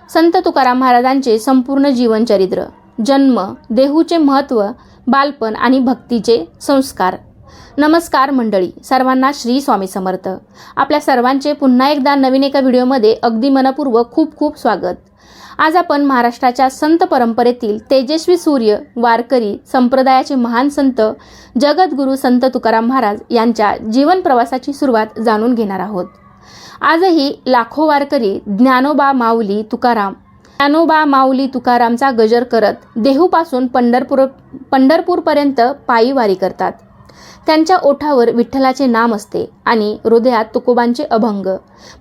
संत तुकाराम महाराजांचे संपूर्ण जीवनचरित्र, जन्म, देहूचे महत्त्व, बालपण आणि भक्तीचे संस्कार. नमस्कार मंडळी, सर्वांना श्री स्वामी समर्थ. आपल्या सर्वांचे पुन्हा एकदा नवीन एका व्हिडिओमध्ये अगदी मनपूर्वक खूप खूप स्वागत. आज आपण महाराष्ट्राच्या संत परंपरेतील तेजस्वी सूर्य वारकरी संप्रदायाचे महान संत जगद्गुरू संत तुकाराम महाराज यांच्या जीवन प्रवासाची सुरुवात जाणून घेणार आहोत. आजही लाखो वारकरी ज्ञानोबा माऊली तुकारामचा गजर करत देहूपासून पंढरपूरपर्यंत पायी वारी करतात. त्यांच्या ओठावर विठ्ठलाचे नाम असते आणि हृदयात तुकोबांचे अभंग.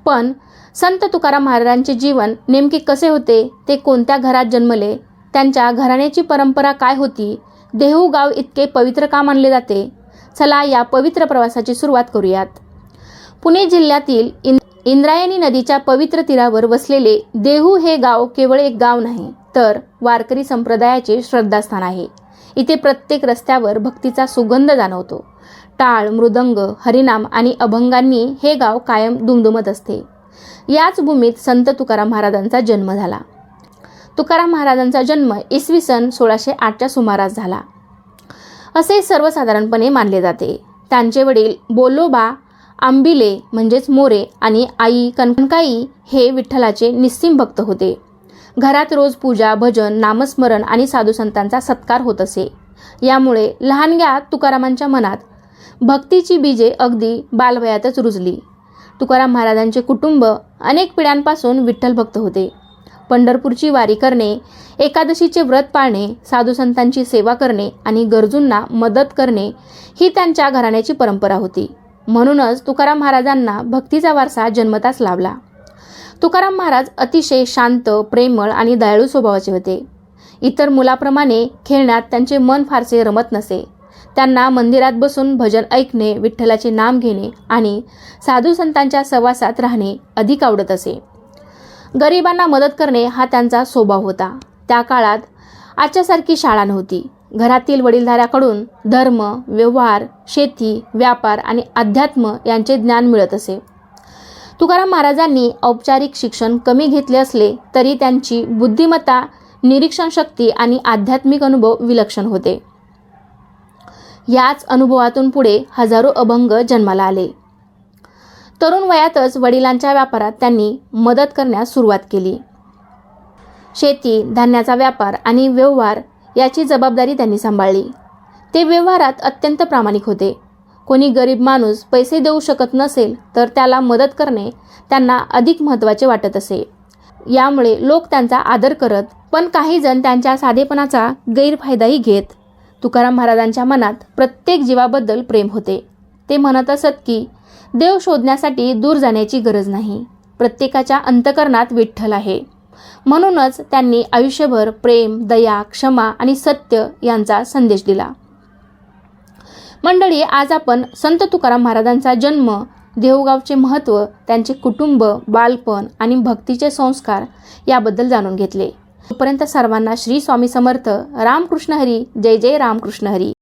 पण संत तुकाराम महाराजांचे जीवन नेमके कसे होते, ते कोणत्या घरात जन्मले, त्यांच्या घराण्याची परंपरा काय होती, देहू गाव इतके पवित्र का मानले जाते? चला या पवित्र प्रवासाची सुरुवात करूयात. पुणे जिल्ह्यातील इंद्रायणी नदीच्या पवित्र तीरावर वसलेले देहू हे गाव केवळ एक गाव नाही, तर वारकरी संप्रदायाचे श्रद्धास्थान आहे. इथे प्रत्येक रस्त्यावर भक्तीचा सुगंध जाणवतो. टाळ, मृदंग, हरिनाम आणि अभंगांनी हे गाव कायम दुमदुमत असते. याच भूमीत संत तुकाराम महाराजांचा जन्म झाला. तुकाराम महाराजांचा जन्म इसवी सन 1608च्या सुमारास झाला असे सर्वसाधारणपणे मानले जाते. त्यांचे वडील बोलोबा आंबिले म्हणजेच मोरे आणि आई कनकाई हे विठ्ठलाचे निस्सीम भक्त होते. घरात रोज पूजा, भजन, नामस्मरण आणि साधुसंतांचा सत्कार होत असे. यामुळे लहानग्या तुकारामांच्या मनात भक्तीची बीजे अगदी बालवयातच रुजली. तुकाराम महाराजांचे कुटुंब अनेक पिढ्यांपासून विठ्ठल भक्त होते. पंढरपूरची वारी करणे, एकादशीचे व्रत पाळणे, साधुसंतांची सेवा करणे आणि गरजूंना मदत करणे ही त्यांच्या घराण्याची परंपरा होती. म्हणूनच तुकाराम महाराजांना भक्तीचा वारसा जन्मताच लाभला. तुकाराम महाराज अतिशय शांत, प्रेमळ आणि दयाळू स्वभावाचे होते. इतर मुलाप्रमाणे खेळण्यात त्यांचे मन फारसे रमत नसे. त्यांना मंदिरात बसून भजन ऐकणे, विठ्ठलाचे नाम घेणे आणि साधुसंतांच्या सहवासात राहणे अधिक आवडत असे. गरिबांना मदत करणे हा त्यांचा स्वभाव होता. त्या काळात आजच्यासारखी शाळा नव्हती. घरातील वडीलधाऱ्याकडून धर्म, व्यवहार, शेती, व्यापार आणि अध्यात्म यांचे ज्ञान मिळत असे. तुकाराम महाराजांनी औपचारिक शिक्षण कमी घेतले असले तरी त्यांची बुद्धिमत्ता, निरीक्षण शक्ती आणि आध्यात्मिक अनुभव विलक्षण होते. याच अनुभवातून पुढे हजारो अभंग जन्माला आले. तरुण वयातच वडिलांच्या व्यापारात त्यांनी मदत करण्यास सुरुवात केली. शेती, धान्याचा व्यापार आणि व्यवहार याची जबाबदारी त्यांनी सांभाळली. ते व्यवहारात अत्यंत प्रामाणिक होते. कोणी गरीब माणूस पैसे देऊ शकत नसेल तर त्याला मदत करणे त्यांना अधिक महत्त्वाचे वाटत असे. यामुळे लोक त्यांचा आदर करत, पण काही जण त्यांच्या साधेपणाचा गैरफायदाही घेत. तुकाराम महाराजांच्या मनात प्रत्येक जीवाबद्दल प्रेम होते. ते म्हणत असत की देव शोधण्यासाठी दूर जाण्याची गरज नाही, प्रत्येकाच्या अंतःकरणात विठ्ठल आहे. म्हणूनच त्यांनी आयुष्यभर प्रेम, दया, क्षमा आणि सत्य यांचा संदेश दिला. मंडळी, आज आपण संत तुकाराम महाराजांचा जन्म, देहूगावचे महत्त्व, त्यांचे कुटुंब, बालपण आणि भक्तीचे संस्कार याबद्दल जाणून घेतले. तोपर्यंत सर्वांना श्री स्वामी समर्थ. रामकृष्ण हरी. जय जय रामकृष्ण हरी.